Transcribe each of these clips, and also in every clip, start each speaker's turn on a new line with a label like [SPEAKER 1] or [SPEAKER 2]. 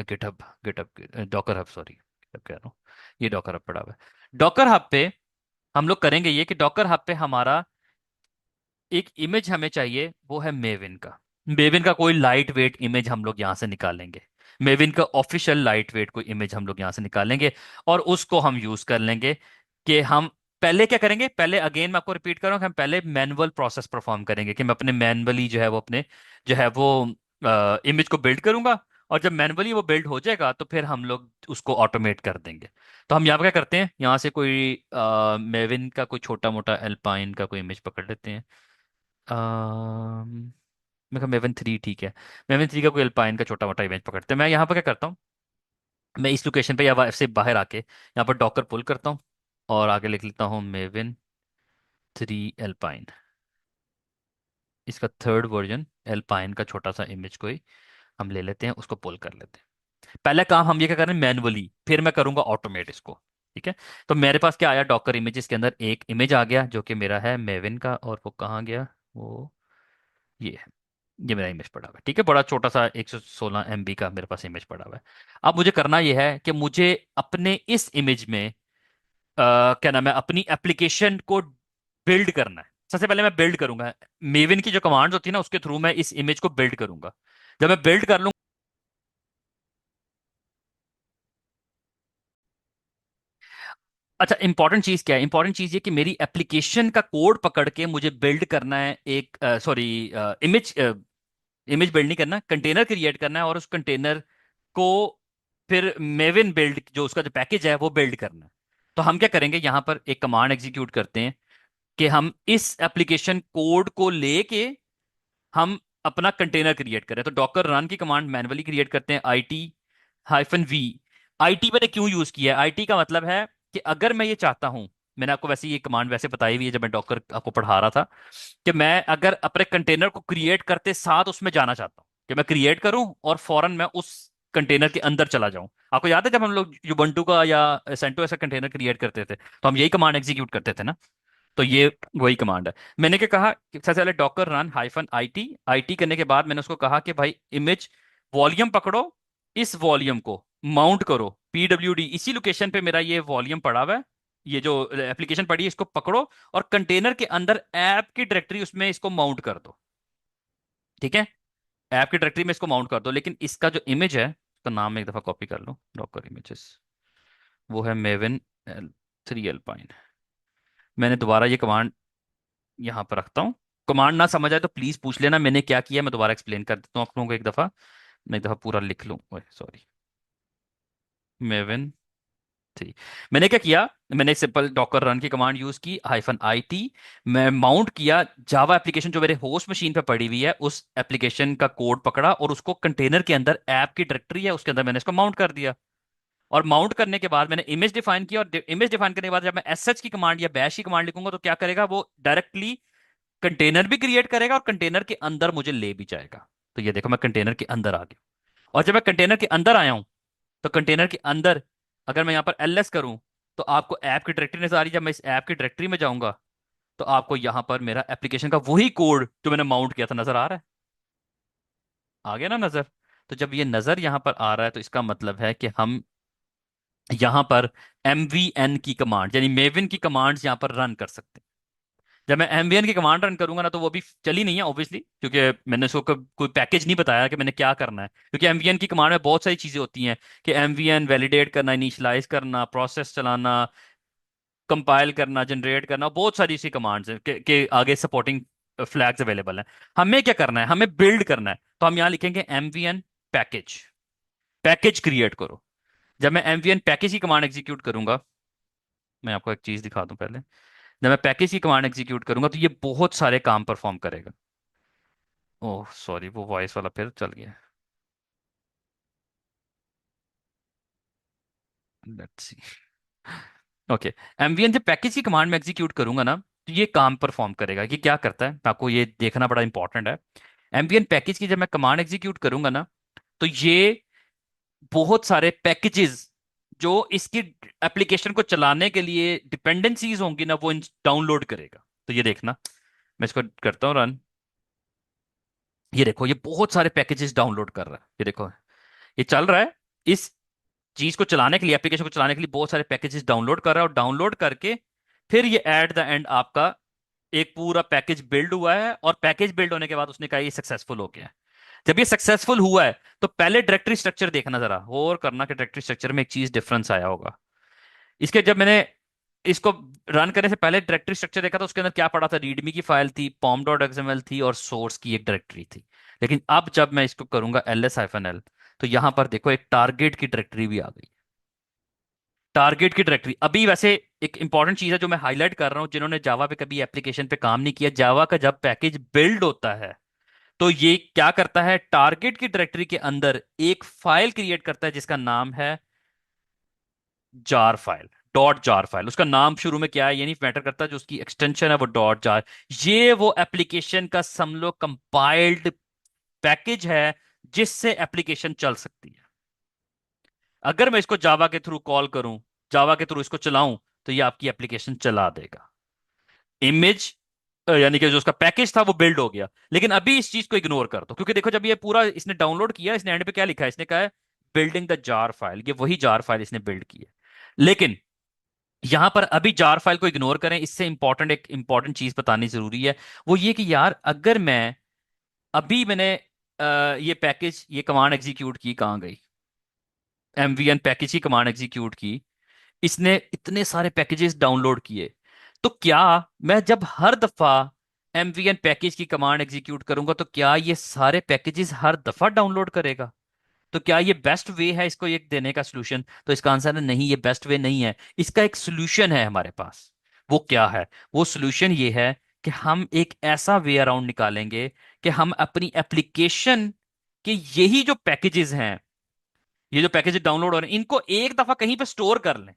[SPEAKER 1] GitHub GitHub Docker hub, sorry GitHub कह रहा हूँ। ये डॉकर हब पड़ा हुआ है। डॉकर हब पे हम लोग करेंगे ये कि डॉकर हब पे हमारा एक इमेज हमें चाहिए, वो है मेविन का। मेविन का कोई लाइट वेट इमेज हम लोग यहाँ से निकालेंगे। मेविन का ऑफिशियल लाइट वेट कोई इमेज हम लोग यहाँ से निकालेंगे, और उसको हम यूज कर लेंगे कि हम पहले क्या करेंगे। पहले अगेन मैं आपको रिपीट कर रहा हूँ कि हम पहले मैनुअल प्रोसेस परफॉर्म करेंगे, कि मैं अपने मैनुअली जो है वो अपने जो है वो इमेज को बिल्ड करूंगा। और जब मैनुअली वो बिल्ड हो जाएगा तो फिर हम लोग उसको ऑटोमेट कर देंगे। तो हम यहाँ पे क्या करते हैं, यहाँ से कोई मेविन का कोई छोटा मोटा एल्पाइन का कोई इमेज पकड़ लेते हैं। मैं मेवन थ्री ठीक है। मेवन थ्री का कोई अल्पाइन का छोटा मोटा इमेज पकड़ते हैं। मैं यहाँ पर क्या करता हूँ, मैं इस लोकेशन पे या से बाहर आके यहाँ पर डॉकर पुल करता हूँ, और आगे लिख लेता हूँ मेवन थ्री एल्पाइन। इसका थर्ड वर्जन एल्पाइन का छोटा सा इमेज कोई हम ले लेते हैं, उसको पुल कर लेते हैं। पहला काम हम ये क्या करें मैनुअली, फिर मैं करूंगा ऑटोमेट इसको। ठीक है। तो मेरे पास क्या आया, डॉकर इमेजेस के अंदर एक इमेज आ गया जो कि मेरा है मेविन का, और वो कहाँ गया, वो ये है। ये मेरा इमेज पड़ा हुआ है। ठीक है, बड़ा छोटा सा 116 MB का मेरे पास इमेज पड़ा हुआ है। अब मुझे करना यह है कि मुझे अपने इस इमेज में क्या नाम है, अपनी एप्लीकेशन को बिल्ड करना है। सबसे पहले मैं बिल्ड करूंगा, मेविन की जो कमांड्स होती है ना उसके थ्रू मैं इस इमेज को बिल्ड करूंगा। जब मैं बिल्ड कर लूंगा, अच्छा इंपॉर्टेंट चीज क्या है, इंपॉर्टेंट चीज ये कि मेरी एप्लीकेशन का कोड पकड़ के मुझे बिल्ड करना है एक सॉरी इमेज, इमेज बिल्ड नहीं करना, कंटेनर क्रिएट करना है, और उस कंटेनर को फिर मेविन बिल्ड जो उसका जो पैकेज है वो बिल्ड करना है। तो हम क्या करेंगे, यहाँ पर एक कमांड एग्जीक्यूट करते हैं कि हम इस एप्लीकेशन कोड को लेके हम अपना कंटेनर क्रिएट करें। तो डॉकर रन की कमांड मैन्युअली क्रिएट करते हैं, IT-V। आईटी मैंने क्यों यूज किया है, आईटी का मतलब है कि अगर मैं ये चाहता हूं, मैंने आपको वैसे ये कमांड वैसे बताई हुई है जब मैं डॉकर आपको पढ़ा रहा था, कि मैं अगर अपने कंटेनर को क्रिएट करते साथ उसमें जाना चाहता हूँ, कि मैं क्रिएट करूं और फौरन मैं उस कंटेनर के अंदर चला जाऊं। आपको याद है जब हम लोग युबंटू का या सेंटो ऐसा कंटेनर क्रिएट करते थे तो हम यही कमांड एग्जीक्यूट करते थे ना। तो ये वही कमांड है। मैंने क्या कहा कि सबसे पहले डॉकर रन -IT। आईटी करने के बाद मैंने उसको कहा कि भाई इमेज वॉल्यूम पकड़ो, इस वॉल्यूम को माउंट करो PWD, इसी लोकेशन पे मेरा ये वॉल्यूम पड़ा हुआ है, ये जो एप्लीकेशन पड़ी है इसको पकड़ो, और कंटेनर के अंदर ऐप की डायरेक्टरी उसमें इसको माउंट कर दो। ठीक है, ऐप की डायरेक्टरी में इसको माउंट कर दो, लेकिन इसका जो इमेज है उसका नाम एक दफा कॉपी कर लो, डॉकर इमेजेस, वो है मेविन थ्री एल्पाइन। मैंने दोबारा ये कमांड यहाँ पर रखता हूँ। कमांड ना समझ आए तो प्लीज पूछ लेना मैंने क्या किया, मैं दोबारा एक्सप्लेन कर देता हूँ आप लोगों को एक दफा। मैं एक दफा पूरा लिख लूँ, सॉरी, मेविन थ्री। मैंने क्या किया, मैंने सिंपल डॉकर रन की कमांड यूज की -IT। मैं माउंट किया जावा एप्लीकेशन जो मेरे होस्ट मशीन पे पड़ी हुई है, उस एप्लीकेशन का कोड पकड़ा और उसको कंटेनर के अंदर ऐप की डायरेक्टरी है उसके अंदर मैंने इसको माउंट कर दिया। और माउंट करने के बाद मैंने इमेज डिफाइन किया, और इमेज डिफाइन करने के बाद जब मैं SH की कमांड या बैश की कमांड लिखूंगा तो क्या करेगा, वो डायरेक्टली कंटेनर भी क्रिएट करेगा और कंटेनर के अंदर मुझे ले भी जाएगा। तो ये देखो मैं कंटेनर के अंदर आ गया। और जब मैं कंटेनर के अंदर आया हूं तो कंटेनर के अंदर अगर मैं यहाँ पर LS करूं तो आपको ऐप की डायरेक्टरी नजर आ रही है। जब मैं इस ऐप की डायरेक्टरी में जाऊंगा तो आपको यहाँ पर मेरा एप्लीकेशन का वही कोड जो मैंने माउंट किया था नजर आ रहा है। आ गया ना नजर। तो जब ये नजर यहाँ पर आ रहा है तो इसका मतलब है कि हम यहाँ पर MVN की कमांड यानी मेविन की कमांड्स यहाँ पर रन कर सकते हैं। जब मैं एमवीएन की कमांड रन करूंगा ना तो वो भी चली नहीं है ऑब्वियसली, क्योंकि मैंने उसको कोई पैकेज नहीं बताया कि मैंने क्या करना है, क्योंकि एमवीएन की कमांड में बहुत सारी चीजें होती हैं, कि एमवीएन वैलिडेट करना, इनिशियलाइज करना, प्रोसेस चलाना, कंपाइल करना, जनरेट करना, बहुत सारी सी कमांड्स हैं कि आगे सपोर्टिंग फ्लैग्स अवेलेबल हैं। हमें क्या करना है, हमें बिल्ड करना है। तो हम यहाँ लिखेंगे एमवीएन पैकेज, पैकेज क्रिएट करो। जब मैं एमवीएन पैकेज की कमांड एग्जीक्यूट करूंगा, मैं आपको एक चीज दिखा दूं पहले। जब मैं पैकेज की कमांड एग्जीक्यूट करूंगा तो ये बहुत सारे काम परफॉर्म करेगा। ओह सॉरी, वो वॉइस वाला फिर चल गया। Let's see. ओके, एमवीएन जब पैकेज की कमांड में एग्जीक्यूट करूंगा ना तो ये काम परफॉर्म करेगा। ये क्या करता है आपको ये देखना बड़ा इंपॉर्टेंट है। एमवीएन पैकेज की जब मैं कमांड एग्जीक्यूट करूंगा ना तो ये बहुत सारे पैकेजेस जो इसकी एप्लीकेशन को चलाने के लिए डिपेंडेंसीज होंगी ना वो डाउनलोड करेगा। तो ये देखना, मैं इसको करता हूँ रन। ये देखो ये बहुत सारे पैकेजेस डाउनलोड कर रहा है, ये देखो ये चल रहा है। इस चीज को चलाने के लिए, एप्लीकेशन को चलाने के लिए बहुत सारे पैकेजेस डाउनलोड कर रहा है, और डाउनलोड करके फिर ये एट द एंड आपका एक पूरा पैकेज बिल्ड हुआ है, और पैकेज बिल्ड होने के बाद उसने कहा ये सक्सेसफुल हो गया है। जब ये सक्सेसफुल हुआ है तो पहले डायरेक्टरी स्ट्रक्चर देखना जरा, और करना कि डायरेक्टरी स्ट्रक्चर में एक चीज डिफरेंस आया होगा। इसके जब मैंने इसको रन करने से पहले डायरेक्टरी स्ट्रक्चर देखा तो उसके अंदर क्या पड़ा था, रीडमी की फाइल थी, पॉम डॉट एक्सएमएल थी, और सोर्स की एक डायरेक्टरी थी। लेकिन अब जब मैं इसको करूंगा ls-l, तो यहां पर देखो एक टारगेट की डायरेक्टरी भी आ गई। टारगेट की डायरेक्टरी अभी वैसे एक इंपॉर्टेंट चीज है जो मैं हाईलाइट कर रहा हूं, जिन्होंने जावा पे कभी एप्लीकेशन पे काम नहीं किया, जावा का जब पैकेज बिल्ड होता है तो ये क्या करता है, टारगेट की डायरेक्टरी के अंदर एक फाइल क्रिएट करता है जिसका नाम है jar file, dot jar file. उसका नाम शुरू में क्या है ये नहीं मैटर करता, जो उसकी एक्सटेंशन है वो डॉट जार। ये वो एप्लीकेशन का समलो कंपाइल्ड पैकेज है जिससे एप्लीकेशन चल सकती है। अगर मैं इसको जावा के थ्रू कॉल करूं, जावा के थ्रू इसको चलाऊं, तो ये आपकी एप्लीकेशन चला देगा। इमेज यानी कि जो उसका पैकेज था वो बिल्ड हो गया। लेकिन अभी इस चीज को इग्नोर कर दो, क्योंकि देखो जब ये पूरा इसने डाउनलोड किया, इसने एंड पे क्या लिखा है, इसने कहा है बिल्डिंग द जार फाइल, ये वही जार फाइल इसने बिल्ड की है। लेकिन यहां पर अभी जार फाइल को इग्नोर करें, इससे इंपॉर्टेंट एक इंपॉर्टेंट चीज बतानी जरूरी है। वो ये कि यार अगर मैं अभी मैंने ये पैकेज, ये कमांड एग्जीक्यूट की, कहाँ गई, mvn पैकेज की कमांड एग्जीक्यूट की, इसने इतने सारे पैकेजेस डाउनलोड किए, तो क्या मैं जब हर दफा mvn पैकेज की कमांड एग्जीक्यूट करूंगा तो क्या ये सारे पैकेजेस हर दफा डाउनलोड करेगा? तो क्या ये बेस्ट वे है इसको ये देने का सोल्यूशन? तो इसका आंसर है नहीं, ये बेस्ट वे नहीं है। इसका एक सोल्यूशन है हमारे पास। वो क्या है? वो सोल्यूशन ये है कि हम एक ऐसा वे अराउंड निकालेंगे कि हम अपनी एप्लीकेशन के यही जो पैकेजेस हैं, ये जो पैकेजेस डाउनलोड हो रहे हैं, इनको एक दफा कहीं पे स्टोर कर लें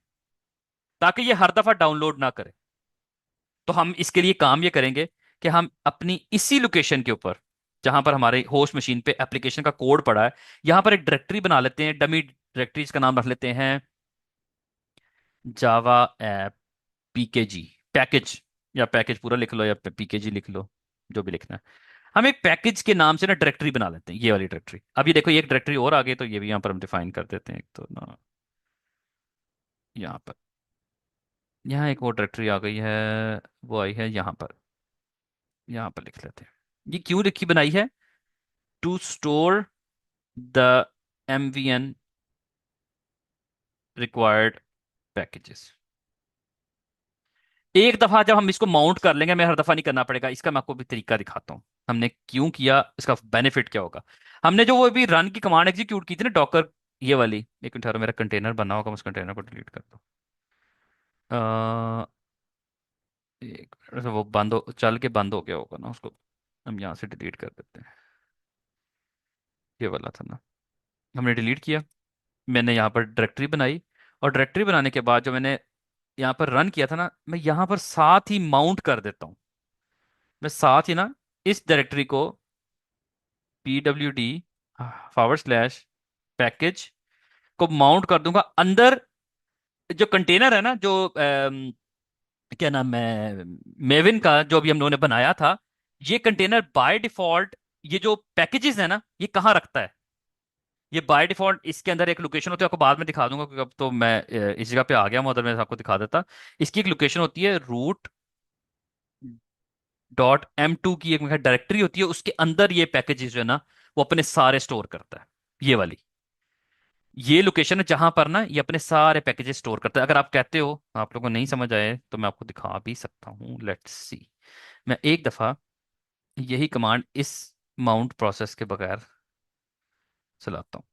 [SPEAKER 1] ताकि ये हर दफा डाउनलोड ना करे। तो हम इसके लिए काम ये करेंगे कि हम अपनी इसी लोकेशन के ऊपर, जहां पर हमारे होस्ट मशीन पे एप्लीकेशन का कोड पड़ा है, यहां पर एक डायरेक्टरी बना लेते हैं, डमी डायरेक्टरी। इसका नाम रख लेते हैं जावा ऐप पीकेजी पैकेज, या पैकेज पूरा लिख लो या पीकेजी लिख लो, जो भी लिखना है। हम एक पैकेज के नाम से ना डायरेक्टरी बना लेते हैं, ये वाली डायरेक्टरी। अब ये देखो ये एक डायरेक्टरी और आ गई, तो ये भी यहाँ पर हम डिफाइन कर देते हैं एक तो ना, यहाँ पर, यहाँ एक और डायरेक्टरी आ गई है, वो आई है यहाँ पर, यहाँ पर लिख लेते हैं। ये क्यों लिखी बनाई है? To store the mvn required packages. एक दफा जब हम इसको माउंट कर लेंगे, हमें हर दफा नहीं करना पड़ेगा। इसका मैं आपको भी तरीका दिखाता हूँ, हमने क्यों किया, इसका बेनिफिट क्या होगा। हमने जो वो भी रन की कमांड एग्जीक्यूट की थी ना, डॉकर, ये वाली, एक मिनट ठहरो, मेरा कंटेनर बना होगा, मैं उस कंटेनर को डिलीट कर दो। एक मिनट से वो बंद हो, चल के बंद हो गया होगा ना उसको, हम यहाँ से डिलीट कर देते हैं। ये वाला था ना, हमने डिलीट किया। मैंने यहाँ पर डायरेक्टरी बनाई, और डायरेक्टरी बनाने के बाद जो मैंने यहाँ पर रन किया था ना, मैं यहाँ पर साथ ही माउंट कर देता हूँ। मैं साथ ही ना इस डायरेक्टरी को pwd/पैकेज को माउंट कर दूंगा अंदर। जो कंटेनर है ना, जो क्या नाम है, मेविन का जो भी हम लोगों ने बनाया था, ये कंटेनर बाय डिफॉल्ट ये जो पैकेजेस है ना ये कहाँ रखता है, ये बाय डिफॉल्ट इसके अंदर एक लोकेशन होती है, आपको बाद में दिखा दूंगा क्योंकि अब तो मैं इस जगह पे आ गया हूं, अदर मैं आपको दिखा देता। इसकी एक लोकेशन होती है root.m2 की एक डायरेक्टरी होती है, उसके अंदर ये पैकेजेस जो है ना वो अपने सारे स्टोर करता है। ये वाली ये लोकेशन है जहां पर ना ये अपने सारे पैकेजेस स्टोर करता है। अगर आप कहते हो आप लोगों को नहीं समझ आए तो मैं आपको दिखा भी सकता हूँ, लेट्स सी। मैं एक दफा यही कमांड इस माउंट प्रोसेस के बगैर चलाता हूँ,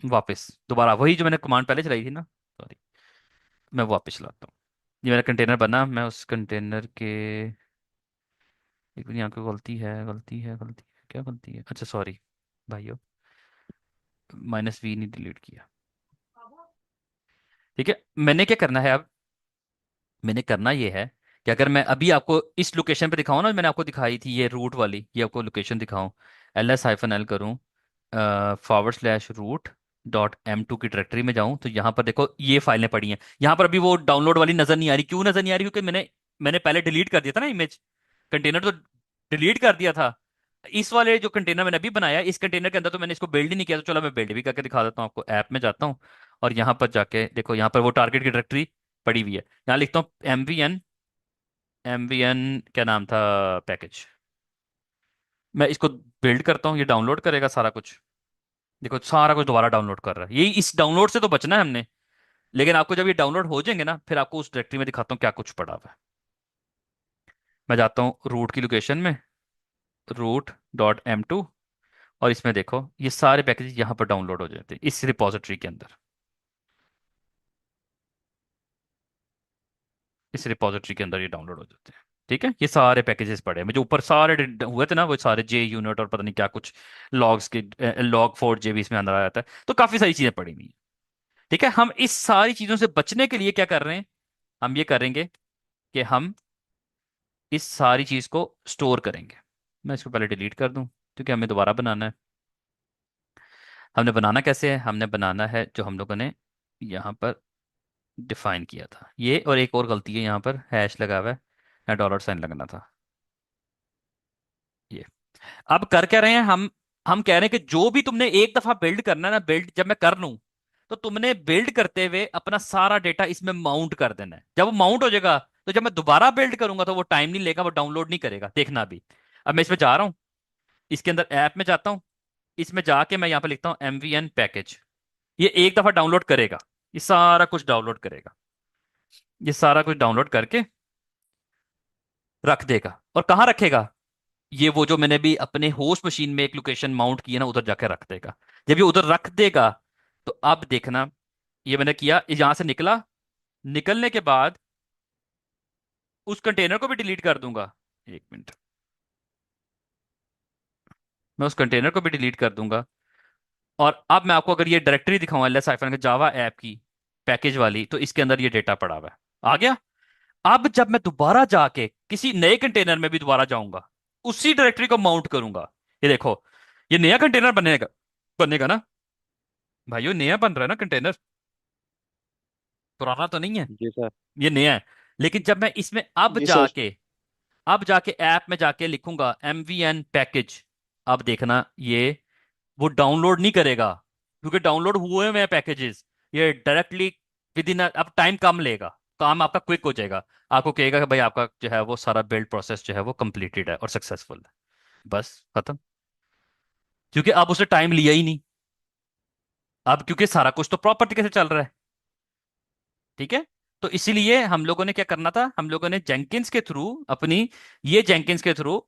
[SPEAKER 1] वापस दोबारा वही जो मैंने कमांड पहले चलाई थी ना, सॉरी, मैं वापस चलाता हूँ। ये मेरा कंटेनर बना, मैं उस कंटेनर के, एक मिनट, यहाँ पे गलती है, गलती है, गलती है, क्या गलती है, अच्छा सॉरी भाइयों, -v नहीं डिलीट किया। ठीक है, मैंने क्या करना है अब, मैंने करना ये है कि अगर मैं अभी आपको इस लोकेशन पे दिखाऊं ना, मैंने आपको दिखाई थी ये रूट वाली, ये आपको लोकेशन दिखाऊं, ls-l करूं, /root.m2 की डायरेक्टरी में जाऊं, तो यहाँ पर देखो ये फाइलें पड़ी हैं। यहाँ पर अभी वो डाउनलोड वाली नजर नहीं आ रही, क्यों नजर नहीं आ रही? क्योंकि मैंने मैंने पहले डिलीट कर दिया था ना इमेज, कंटेनर तो डिलीट कर दिया था। इस वाले जो कंटेनर मैंने अभी बनाया, इस कंटेनर के अंदर तो मैंने इसको बिल्ड ही नहीं किया, तो चलो मैं बिल्ड भी करके दिखा देता हूँ आपको। ऐप में जाता हूँ और यहाँ पर जाके देखो, यहाँ पर वो टारगेट की डायरेक्टरी पड़ी हुई है। यहाँ लिखता हूँ एम वी एन क्या नाम था पैकेज। मैं इसको बिल्ड करता हूँ, ये डाउनलोड करेगा सारा कुछ। देखो सारा कुछ दोबारा डाउनलोड कर रहा है, यही इस डाउनलोड से तो बचना है हमने। लेकिन आपको जब ये डाउनलोड हो जाएंगे ना, फिर आपको उस डायरेक्टरी में दिखाता हूँ क्या कुछ पड़ा हुआ है। मैं जाता हूँ रूट की लोकेशन में, root.m2, और इसमें देखो ये सारे पैकेज यहाँ पर डाउनलोड हो जाते हैं इस रिपॉजिटरी के अंदर। इस रिपॉजिटरी के अंदर ये डाउनलोड हो जाते हैं। ठीक है, ये सारे पैकेजेस पड़े हैं, मुझे ऊपर सारे हुए थे ना वो सारे जे यूनिट और पता नहीं क्या कुछ लॉग्स के, log4j भी इसमें अंदर आ जाता है, तो काफी सारी चीजें पड़ी हुई हैं। ठीक है, हम इस सारी चीजों से बचने के लिए क्या कर रहे हैं, हम ये करेंगे कि हम इस सारी चीज को स्टोर करेंगे। मैं इसको पहले डिलीट कर दूं क्योंकि हमें दोबारा बनाना है। हमने बनाना कैसे है, हमने बनाना है जो हम लोगों ने यहाँ पर डिफाइन किया था ये, और एक और गलती है यहाँ पर हैश लगा हुआ है या डॉलर साइन लगना था ये। अब कर क्या रहे हैं हम कह रहे हैं कि जो भी तुमने एक दफा बिल्ड करना है ना, बिल्ड जब मैं कर लूं, तो तुमने बिल्ड करते हुए अपना सारा डेटा इसमें माउंट कर देना है। जब वो माउंट हो जाएगा, तो जब मैं दोबारा बिल्ड करूंगा तो वो टाइम नहीं लेगा, वो डाउनलोड नहीं करेगा, देखना अभी। अब मैं इसमें जा रहा हूँ, इसके अंदर ऐप में जाता हूँ, इसमें जाके मैं यहाँ पे लिखता हूँ MVN पैकेज। ये एक दफा डाउनलोड करेगा, ये सारा कुछ डाउनलोड करेगा, ये सारा कुछ डाउनलोड करके रख देगा। और कहाँ रखेगा, ये वो जो मैंने भी अपने होस्ट मशीन में एक लोकेशन माउंट की है ना, उधर जाके रख देगा। जब ये उधर रख देगा, तो अब देखना, ये मैंने किया, यहां से निकला, निकलने के बाद उस कंटेनर को भी डिलीट कर दूंगा। एक मिनट, मैं उस कंटेनर को भी डिलीट कर दूंगा। और अब मैं आपको अगर ये डायरेक्टरी दिखाऊं एल एस हाइफन के जावा ऐप की पैकेज वाली, तो इसके अंदर ये डेटा पड़ा हुआ है, आ गया। अब जब मैं दोबारा जाके किसी नए कंटेनर में भी दोबारा जाऊंगा, उसी डायरेक्टरी को माउंट करूंगा, ये देखो, ये नया कंटेनर बनेगा, बनेगा ना भाइयों, नया बन रहा है ना कंटेनर, पुराना तो नहीं है,
[SPEAKER 2] जी सर।
[SPEAKER 1] ये नया है। लेकिन जब मैं इसमें
[SPEAKER 2] जी सर।
[SPEAKER 1] अब जाके ऐप में जाके लिखूंगा MVN पैकेज, अब देखना ये वो डाउनलोड नहीं करेगा, क्योंकि डाउनलोड हुए हुए हैं पैकेजेस। ये डायरेक्टली विद इन, अब टाइम कम लेगा, काम आपका क्विक हो जाएगा। आपको कहेगा कि भाई आपका जो है वो सारा बिल्ड प्रोसेस जो है वो कंप्लीटेड है और सक्सेसफुल है, बस खत्म। क्योंकि अब उसे टाइम लिया ही नहीं, अब क्योंकि सारा कुछ तो प्रॉपर तरीके से चल रहा है। ठीक है, तो इसीलिए हम लोगों ने क्या करना था, हम लोगों ने जेंकिंस के थ्रू अपनी, ये जेंकिंस के थ्रू